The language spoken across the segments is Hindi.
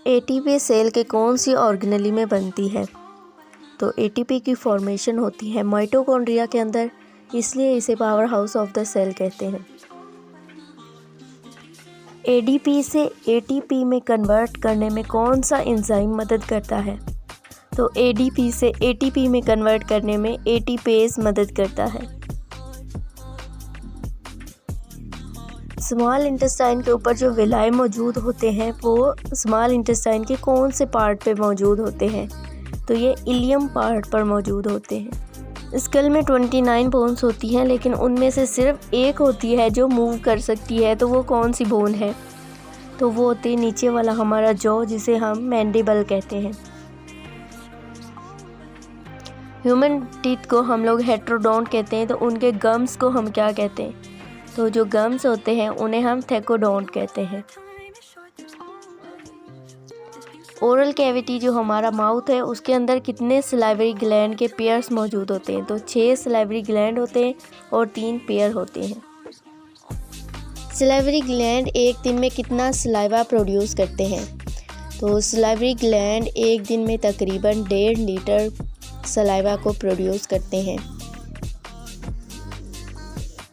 एटीपी सेल के कौन सी ऑर्गेनेली में बनती है? तो एटीपी की फॉर्मेशन होती है माइटोकॉन्ड्रिया के अंदर, इसलिए इसे power house of the cell कहते हैं। एडीपी से एटीपी में कन्वर्ट करने में कौन सा एंजाइम मदद करता है? तो एडीपी से एटीपी में कन्वर्ट करने में एटीपेज मदद करता है। स्मॉल इंटेस्टाइन के ऊपर जो विलाई मौजूद होते हैं वो स्मॉल इंटेस्टाइन के कौन से पार्ट पे मौजूद होते हैं? तो ये इलियम पार्ट पर मौजूद होते हैं। स्कल में 29 बोन्स होती हैं, लेकिन उनमें से सिर्फ एक होती है जो मूव कर सकती है। तो वो कौन सी बोन है? तो वो होती है नीचे वाला हमारा जॉ, जिसे हम मैंडिबल कहते हैं। ह्यूमन टीथ को हम लोग हेट्रोडोंट कहते हैं, तो उनके गम्स को हम क्या कहते हैं? तो जो गम्स होते हैं उन्हें हम थेकोडोंट कहते हैं। ओरल कैविटी जो हमारा माउथ है उसके अंदर कितने सलाइवरी ग्लैंड के पेयर्स मौजूद होते हैं? तो 6 सलाइवरी ग्लैंड होते हैं और 3 पेयर होते हैं। सलाइवरी ग्लैंड एक दिन में कितना सलाइवा प्रोड्यूस करते हैं? तो सलाइवरी ग्लैंड एक दिन में तकरीबन 1.5 लीटर सलाइवा को प्रोड्यूस करते हैं।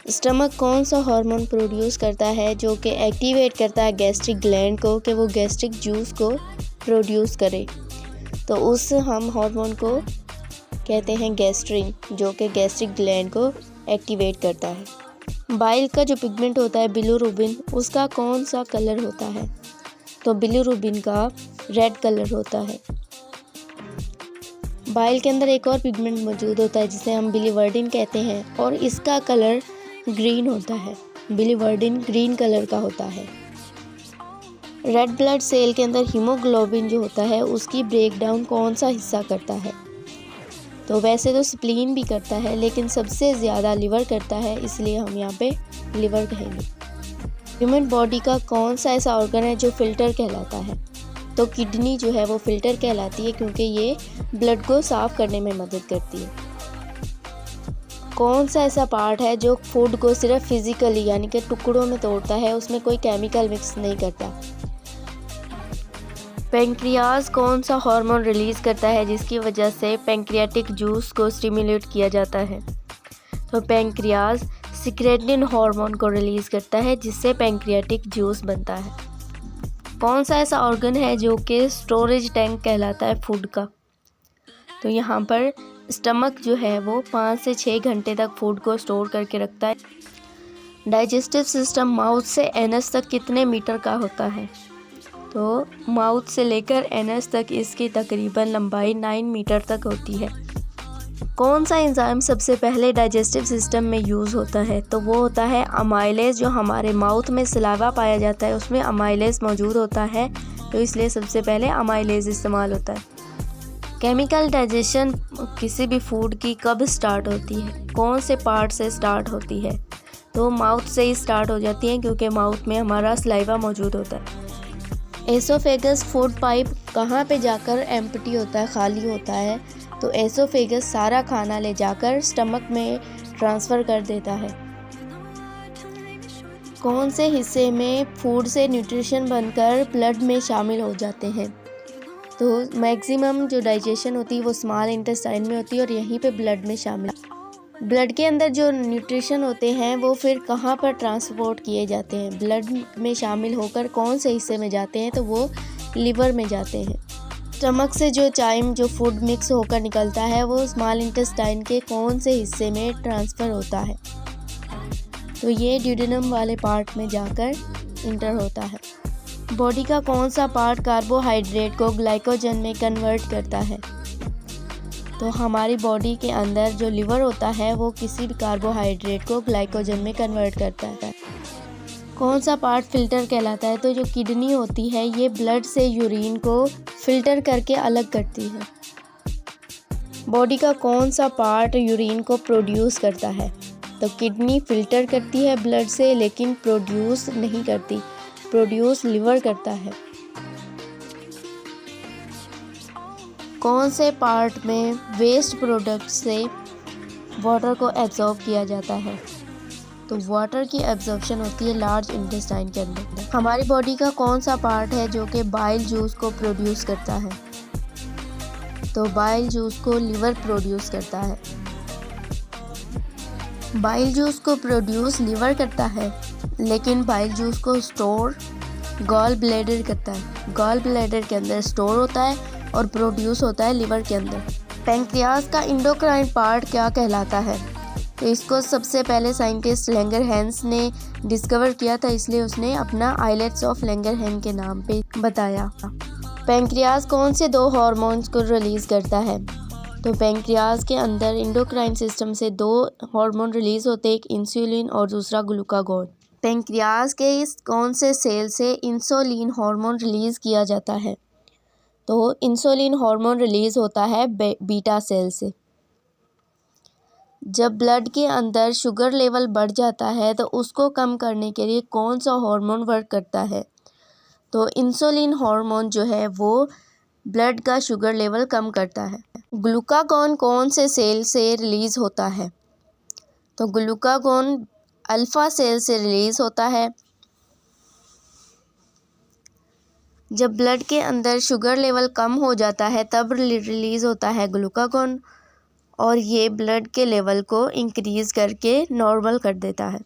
स्टमक कौन सा हार्मोन प्रोड्यूस करता है जो कि एक्टिवेट करता है गैस्ट्रिक ग्लैंड को कि वो गैस्ट्रिक जूस को प्रोड्यूस करे? तो उस हम हार्मोन को कहते हैं गैस्ट्रिन, जो कि गैस्ट्रिक ग्लैंड को एक्टिवेट करता है। बाइल का जो पिगमेंट होता है बिलिरुबिन, उसका कौन सा कलर होता है? तो बिलिरुबिन का रेड कलर होता है। बाइल के अंदर एक और पिगमेंट मौजूद होता है जिसे हम बिलिवर्डिन कहते हैं और इसका कलर ग्रीन होता है। बिलिवर्डिन ग्रीन कलर का होता है। रेड ब्लड सेल के अंदर हीमोग्लोबिन जो होता है उसकी ब्रेकडाउन कौन सा हिस्सा करता है? तो वैसे तो स्प्लीन भी करता है, लेकिन सबसे ज़्यादा लिवर करता है, इसलिए हम यहाँ पे लिवर कहेंगे। ह्यूमन बॉडी का कौन सा ऐसा ऑर्गन है जो फिल्टर कहलाता है? तो किडनी जो है वो फिल्टर कहलाती है, क्योंकि ये ब्लड को साफ़ करने में मदद करती है। कौन सा ऐसा पार्ट है जो फूड को सिर्फ फिजिकली यानी कि टुकड़ों में तोड़ता है, उसमें कोई केमिकल मिक्स नहीं करता? पेंक्रियाज कौन सा हार्मोन रिलीज़ करता है जिसकी वजह से पेंक्रियाटिक जूस को स्टिमुलेट किया जाता है? तो पेंक्रियाज सिक्रेटिन हार्मोन को रिलीज़ करता है जिससे पेंक्रियाटिक जूस बनता है। कौन सा ऐसा ऑर्गन है जो कि स्टोरेज टैंक कहलाता है फूड का? तो यहाँ पर स्टमक जो है वो 5 से 6 घंटे तक फूड को स्टोर करके रखता है। डाइजेस्टिव सिस्टम माउथ से एनस तक कितने मीटर का होता है? तो माउथ से लेकर एनस तक इसकी तकरीबन लंबाई 9 मीटर तक होती है। कौन सा एंजाइम सबसे पहले डाइजेस्टिव सिस्टम में यूज़ होता है? तो वो होता है अमाइलेज। जो हमारे माउथ में सलावा पाया जाता है उसमें अमाइलेज मौजूद होता है, तो इसलिए सबसे पहले अमाइलेज इस्तेमाल होता है। केमिकल डाइजेशन किसी भी फूड की कब स्टार्ट होती है? कौन से पार्ट से स्टार्ट होती है? तो माउथ से ही स्टार्ट हो जाती है, क्योंकि माउथ में हमारा सलाइवा मौजूद होता है। एसोफेगस फूड पाइप कहाँ पे जाकर एम्प्टी होता है, खाली होता है? तो एसोफेगस सारा खाना ले जाकर स्टमक में ट्रांसफ़र कर देता है। कौन से हिस्से में फूड से न्यूट्रिशन बनकर ब्लड में शामिल हो जाते हैं? तो मैक्सिमम जो डाइजेशन होती है वो स्मॉल इंटेस्टाइन में होती है और यहीं पे ब्लड में शामिल। ब्लड के अंदर जो न्यूट्रिशन होते हैं वो फिर कहाँ पर ट्रांसपोर्ट किए जाते हैं? ब्लड में शामिल होकर कौन से हिस्से में जाते हैं? तो वो लिवर में जाते हैं। स्टमक से जो चाइम जो फूड मिक्स होकर निकलता है वो स्मॉल इंटेस्टाइन के कौन से हिस्से में ट्रांसफ़र होता है? तो ये ड्यूडेनम वाले पार्ट में जाकर इंटर होता है। बॉडी का कौन सा पार्ट कार्बोहाइड्रेट को ग्लाइकोजन में कन्वर्ट करता है? तो हमारी बॉडी के अंदर जो लिवर होता है वो किसी भी कार्बोहाइड्रेट को ग्लाइकोजन में कन्वर्ट करता है। कौन सा पार्ट फिल्टर कहलाता है? तो जो किडनी होती है ये ब्लड से यूरिन को फिल्टर करके अलग करती है। बॉडी का कौन सा पार्ट यूरिन को प्रोड्यूस करता है? तो किडनी फिल्टर करती है ब्लड से, लेकिन प्रोड्यूस नहीं करती, प्रोड्यूस लिवर करता है। कौन से पार्ट में वेस्ट प्रोडक्ट से वाटर को एब्जॉर्ब किया जाता है? तो वाटर की एब्जॉर्प्शन होती है लार्ज इंटेस्टाइन के अंदर। हमारी बॉडी का कौन सा पार्ट है जो कि बाइल जूस को प्रोड्यूस करता है? तो बाइल जूस को लिवर प्रोड्यूस करता है। बाइल जूस को प्रोड्यूस लिवर करता है, लेकिन बाइल जूस को स्टोर गॉल ब्लैडर करता है। गॉल ब्लैडर के अंदर स्टोर होता है और प्रोड्यूस होता है लिवर के अंदर। पैंक्रियाज का इंडोक्राइन पार्ट क्या कहलाता है? तो इसको सबसे पहले साइंटिस्ट लैंगरहैंस ने डिस्कवर किया था, इसलिए उसने अपना आइलेट्स ऑफ लैंगरहैंस के नाम पे बताया। पैंक्रियाज कौन से 2 हार्मोन्स को रिलीज़ करता है? तो पैंक्रियाज के अंदर इंडोक्राइन सिस्टम से 2 हार्मोन रिलीज़ होते हैं, एक इंसुलिन और दूसरा ग्लूकागॉन। पैंक्रियाज के इस कौन से सेल से इंसुलिन हार्मोन रिलीज़ किया जाता है? तो इंसुलिन हार्मोन रिलीज़ होता है बीटा सेल से। जब ब्लड के अंदर शुगर लेवल बढ़ जाता है तो उसको कम करने के लिए कौन सा हार्मोन वर्क करता है? तो इंसुलिन हार्मोन जो है वो ब्लड का शुगर लेवल कम करता है। ग्लूकागॉन कौन से सेल से रिलीज़ होता है? तो ग्लूकागॉन अल्फ़ा सेल से रिलीज़ होता है। जब ब्लड के अंदर शुगर लेवल कम हो जाता है तब रिलीज़ होता है ग्लूकागॉन, और ये ब्लड के लेवल को इंक्रीज़ करके नॉर्मल कर देता है।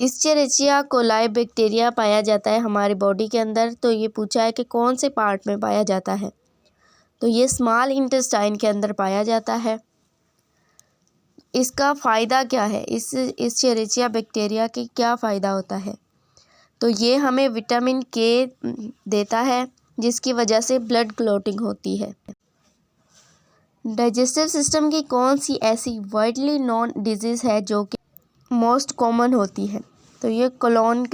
इस्चेरिचिया कोलाई बैक्टीरिया पाया जाता है हमारी बॉडी के अंदर। तो ये पूछा है कि कौन से पार्ट में पाया जाता है? तो ये स्मॉल इंटेस्टाइन के अंदर पाया जाता है। इसका फ़ायदा क्या है? इस इस्चेरिचिया बैक्टीरिया की क्या फ़ायदा होता है? तो ये हमें विटामिन के देता है, जिसकी वजह से ब्लड क्लॉटिंग होती है। डाइजेस्टिव सिस्टम की कौन सी ऐसी वाइडली नॉन डिजीज़ है जो कि मोस्ट कॉमन होती है? तो ये कोलोन